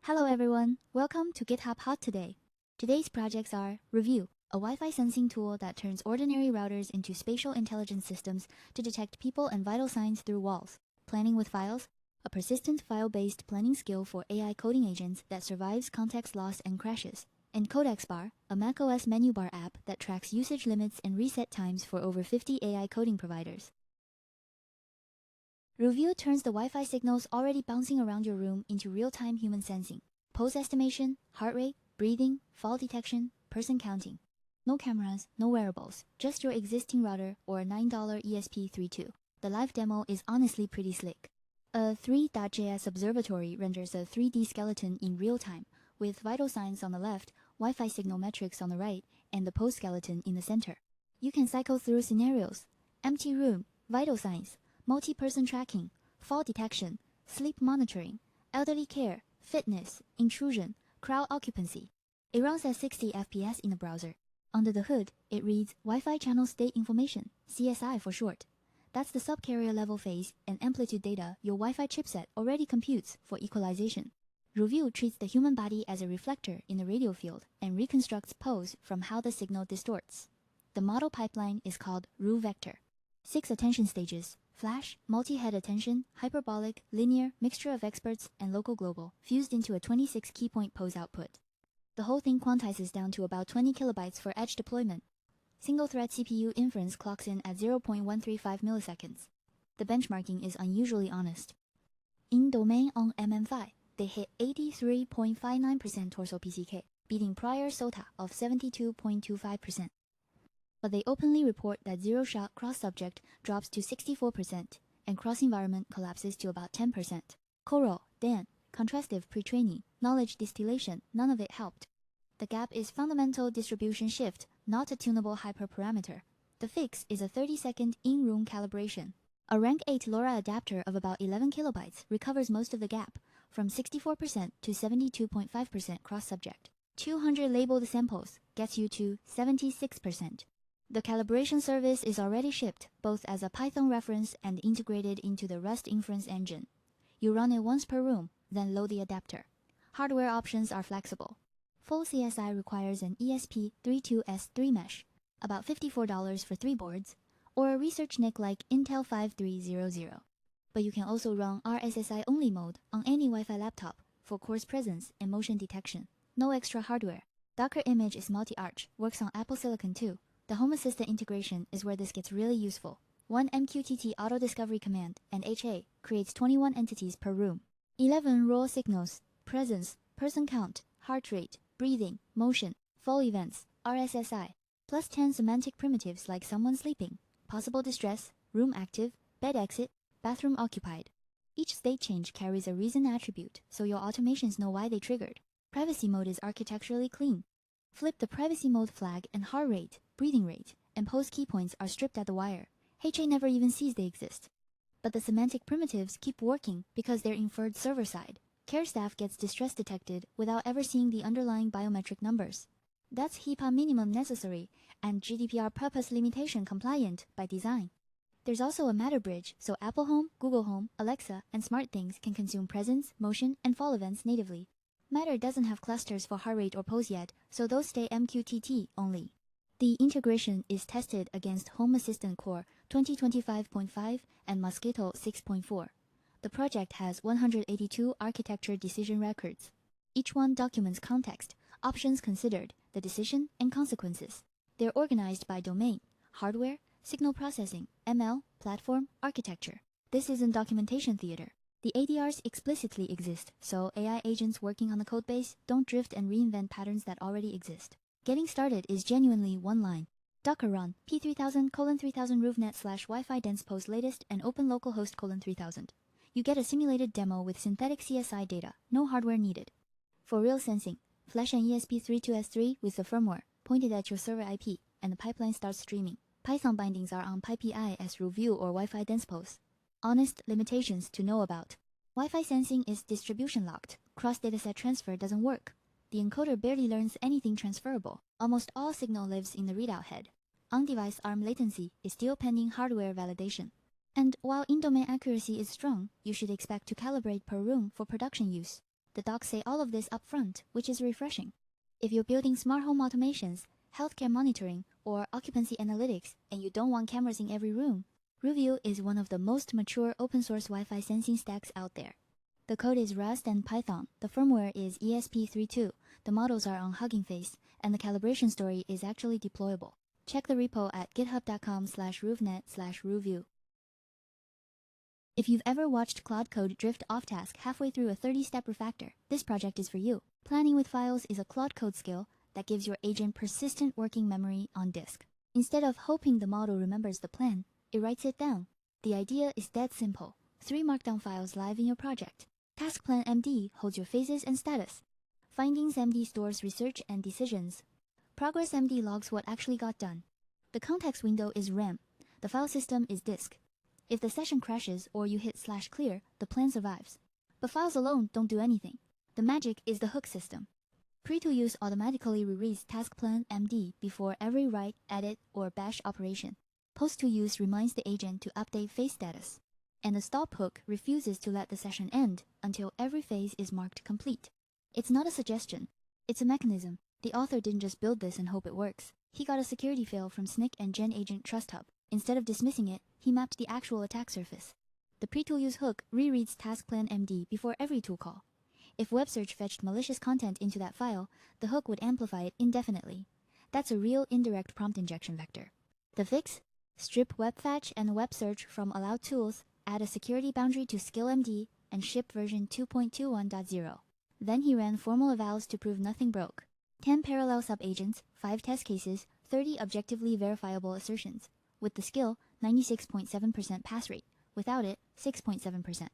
Hello everyone, welcome to GitHub Hot Today. Today's projects are RuView, a Wi-Fi sensing tool that turns ordinary routers into spatial intelligence systems to detect people and vital signs through walls. Planning with files, a persistent file-based planning skill for AI coding agents that survives context loss and crashes. And CodexBar, a macOS menu bar app that tracks usage limits and reset times for over 50 AI coding providers. RuView turns the Wi-Fi signals already bouncing around your room into real-time human sensing. Pose estimation, heart rate, breathing, fall detection, person counting. No cameras, no wearables, just your existing router or a $9 ESP32. The live demo is honestly pretty slick. A 3.js observatory renders a 3D skeleton in real time, with vital signs on the left, Wi-Fi signal metrics on the right, and the pose skeleton in the center. You can cycle through scenarios: empty room, vital signs, multi-person tracking, fall detection, sleep monitoring, elderly care, fitness, intrusion, crowd occupancy. It runs at 60 FPS in the browser. Under the hood, it reads Wi-Fi channel state information, CSI for short. That's the subcarrier level phase and amplitude data your Wi-Fi chipset already computes for equalization. RuView treats the human body as a reflector in the radio field and reconstructs pose from how the signal distorts. The model pipeline is called RuVector. 6 attention stages: flash, multi-head attention, hyperbolic, linear, mixture of experts, and local global, fused into a 26 keypoint pose output. The whole thing quantizes down to about 20 kilobytes for edge deployment. Single-thread CPU inference clocks in at 0.135 milliseconds. The benchmarking is unusually honest. In domain on MM5, they hit 83.59% torso PCK, beating prior SOTA of 72.25%. But they openly report that zero-shot cross-subject drops to 64% and cross-environment collapses to about 10%. Coral, Dan, contrastive pre-training, knowledge distillation, none of it helped. The gap is fundamental distribution shift, not a tunable hyperparameter. The fix is a 30-second in-room calibration. A rank 8 LoRa adapter of about 11 kilobytes recovers most of the gap, from 64% to 72.5% cross-subject. 200 labeled samples gets you to 76%. The calibration service is already shipped, both as a Python reference and integrated into the Rust inference engine. You run it once per room, then load the adapter. Hardware options are flexible. Full CSI requires an ESP32S3 mesh, about $54 for 3 boards, or a research NIC like Intel 5300. But you can also run RSSI-only mode on any Wi-Fi laptop for coarse presence and motion detection. No extra hardware. Docker image is multi-arch, works on Apple Silicon too. The Home Assistant integration is where this gets really useful. One MQTT auto-discovery command and HA creates 21 entities per room. 11 raw signals: presence, person count, heart rate, breathing, motion, fall events, RSSI, plus 10 semantic primitives like someone sleeping, possible distress, room active, bed exit, bathroom occupied. Each state change carries a reason attribute, so your automations know why they triggered. Privacy mode is architecturally clean. Flip the privacy mode flag and heart rate, breathing rate, and pose key points are stripped at the wire. HA never even sees they exist. But the semantic primitives keep working because they're inferred server-side. Care staff gets distress detected without ever seeing the underlying biometric numbers. That's HIPAA minimum necessary and GDPR purpose limitation compliant by design. There's also a Matter bridge, so Apple Home, Google Home, Alexa, and SmartThings can consume presence, motion, and fall events natively. Matter doesn't have clusters for heart rate or pose yet, so those stay MQTT only. The integration is tested against Home Assistant Core 2025.5 and Mosquito 6.4. The project has 182 architecture decision records. Each one documents context, options considered, the decision, and consequences. They're organized by domain, hardware, signal processing, ML, platform, architecture. This isn't documentation theater. The ADRs explicitly exist, so AI agents working on the codebase don't drift and reinvent patterns that already exist. Getting started is genuinely one line. Docker run p3000:3000 roofnet/Wi-Fi dense post latest and open localhost :3000. You get a simulated demo with synthetic CSI data, no hardware needed. For real sensing, flash an ESP32S3 with the firmware pointed at your server IP, and the pipeline starts streaming. Python bindings are on PyPI as RuView or Wi-Fi dense post. Honest limitations to know about. Wi-Fi sensing is distribution locked. Cross-dataset transfer doesn't work. The encoder barely learns anything transferable. Almost all signal lives in the readout head. On-device ARM latency is still pending hardware validation. And while in-domain accuracy is strong, you should expect to calibrate per room for production use. The docs say all of this up front, which is refreshing. If you're building smart home automations, healthcare monitoring, or occupancy analytics, and you don't want cameras in every room, RuView is one of the most mature open-source Wi-Fi sensing stacks out there. The code is Rust and Python, the firmware is ESP32, the models are on Hugging Face, and the calibration story is actually deployable. Check the repo at github.com/ruvnet/ruview. If you've ever watched Claude Code drift off task halfway through a 30-step refactor, this project is for you. Planning with files is a Claude Code skill that gives your agent persistent working memory on disk. Instead of hoping the model remembers the plan, it writes it down. The idea is dead simple. 3 markdown files live in your project. Task Plan MD holds your phases and status. Findings MD stores research and decisions. Progress MD logs what actually got done. The context window is RAM. The file system is disk. If the session crashes or you hit /clear, the plan survives. But files alone don't do anything. The magic is the hook system. Pre-to-use automatically rereads Task Plan MD before every write, edit, or bash operation. Post-to-use reminds the agent to update phase status. And the stop hook refuses to let the session end until every phase is marked complete. It's not a suggestion. It's a mechanism. The author didn't just build this and hope it works. He got a security fail from Snyk and Gen Agent Trust Hub. Instead of dismissing it, he mapped the actual attack surface. The pre-to-use hook rereads Task Plan MD before every tool call. If web search fetched malicious content into that file, the hook would amplify it indefinitely. That's a real indirect prompt injection vector. The fix? Strip web fetch and web search from allowed tools, add a security boundary to SkillMD, and ship version 2.21.0. Then he ran formal evals to prove nothing broke. 10 parallel sub-agents, 5 test cases, 30 objectively verifiable assertions. With the skill, 96.7% pass rate. Without it, 6.7%.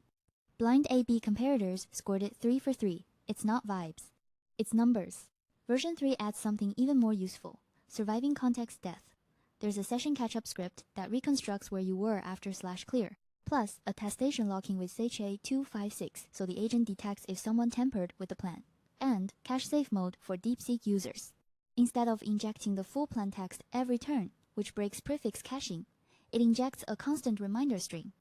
Blind A-B comparators scored it 3 for 3. It's not vibes. It's numbers. Version 3 adds something even more useful. Surviving context death. There's a session catch-up script that reconstructs where you were after /clear. Plus, attestation locking with SHA-256 so the agent detects if someone tampered with the plan. And cache safe mode for DeepSeek users. Instead of injecting the full plan text every turn, which breaks prefix caching, it injects a constant reminder string.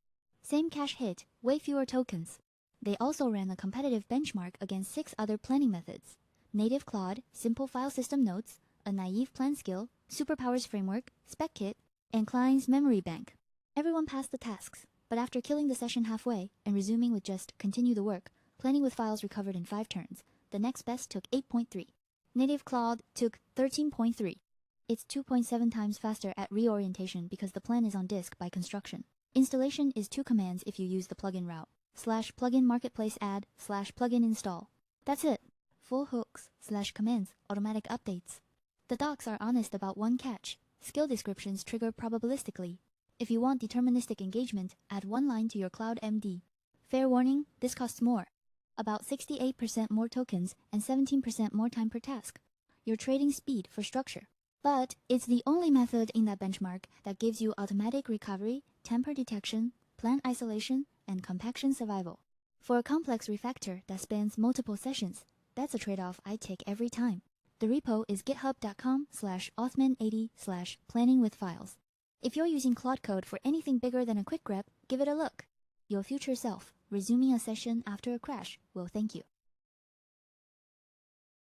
Same cache hit, way fewer tokens. They also ran a competitive benchmark against 6 other planning methods. Native Claude, Simple File System Notes, a naive plan skill, Superpowers Framework, SpecKit, and Klein's Memory Bank. Everyone passed the tasks, but after killing the session halfway and resuming with just continue the work, planning with files recovered in 5 turns. The next best took 8.3. Native Claude took 13.3. It's 2.7 times faster at reorientation because the plan is on disk by construction. Installation is 2 commands if you use the plugin route. /plugin marketplace add /plugin install. That's it. Full hooks /commands automatic updates. The docs are honest about one catch. Skill descriptions trigger probabilistically. If you want deterministic engagement, add 1 line to your Cloud MD. Fair warning, this costs more. About 68% more tokens and 17% more time per task. You're trading speed for structure. But it's the only method in that benchmark that gives you automatic recovery, tamper detection, plan isolation, and compaction survival. For a complex refactor that spans multiple sessions, that's a trade-off I take every time. The repo is github.com/authman80/planningwithfiles. If you're using Claude Code for anything bigger than a quick grep, give it a look. Your future self, resuming a session after a crash, will thank you.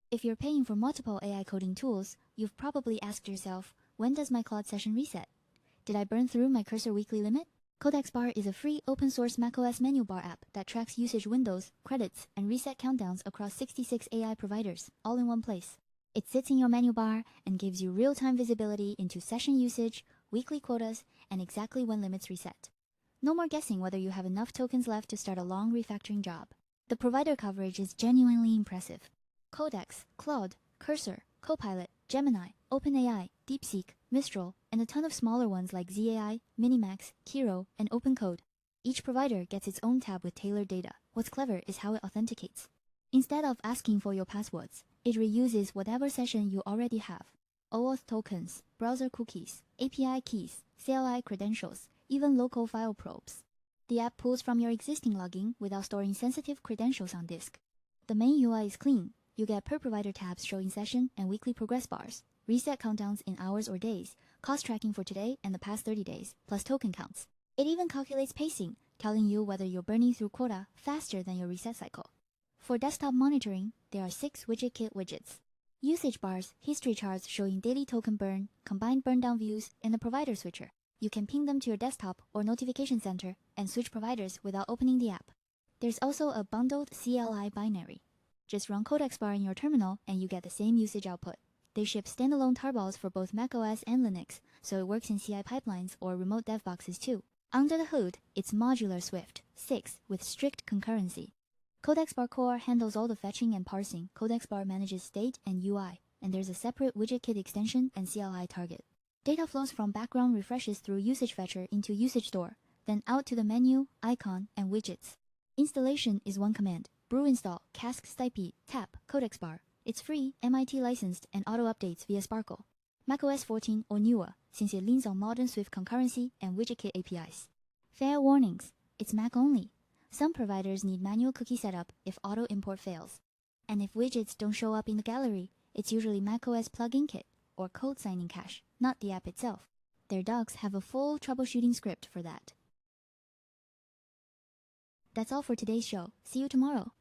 If you're paying for multiple AI coding tools, you've probably asked yourself, when does my Claude session reset? Did I burn through my cursor weekly limit? CodexBar is a free open-source macOS menu bar app that tracks usage windows, credits, and reset countdowns across 66 AI providers, all in one place. It sits in your menu bar and gives you real-time visibility into session usage, weekly quotas, and exactly when limits reset. No more guessing whether you have enough tokens left to start a long refactoring job. The provider coverage is genuinely impressive. Codex, Claude, Cursor, Copilot, Gemini, OpenAI, DeepSeek, Mistral, and a ton of smaller ones like ZAI, Minimax, Kiro, and OpenCode. Each provider gets its own tab with tailored data. What's clever is how it authenticates. Instead of asking for your passwords, it reuses whatever session you already have. OAuth tokens, browser cookies, API keys, CLI credentials, even local file probes. The app pulls from your existing login without storing sensitive credentials on disk. The main UI is clean. You get per provider tabs showing session and weekly progress bars, reset countdowns in hours or days, cost tracking for today and the past 30 days, plus token counts. It even calculates pacing, telling you whether you're burning through quota faster than your reset cycle. For desktop monitoring, there are 6 WidgetKit widgets. Usage bars, history charts showing daily token burn, combined burndown views, and a provider switcher. You can ping them to your desktop or notification center and switch providers without opening the app. There's also a bundled CLI binary. Just run CodexBar in your terminal and you get the same usage output. They ship standalone tarballs for both macOS and Linux, so it works in CI pipelines or remote dev boxes too. Under the hood, it's modular Swift 6 with strict concurrency. CodexBar core handles all the fetching and parsing. CodexBar manages state and UI, and there's a separate WidgetKit extension and CLI target. Data flows from background refreshes through usage fetcher into usage store, then out to the menu, icon, and widgets. Installation is one command. brew install cask stipe tap CodexBar. It's free, MIT licensed, and auto updates via Sparkle. macOS 14 or newer, since it leans on modern Swift concurrency and WidgetKit APIs. Fair warnings, it's Mac only. Some providers need manual cookie setup if auto import fails. And if widgets don't show up in the gallery, it's usually macOS plugin kit or code signing cache, not the app itself. Their docs have a full troubleshooting script for that. That's all for today's show. See you tomorrow.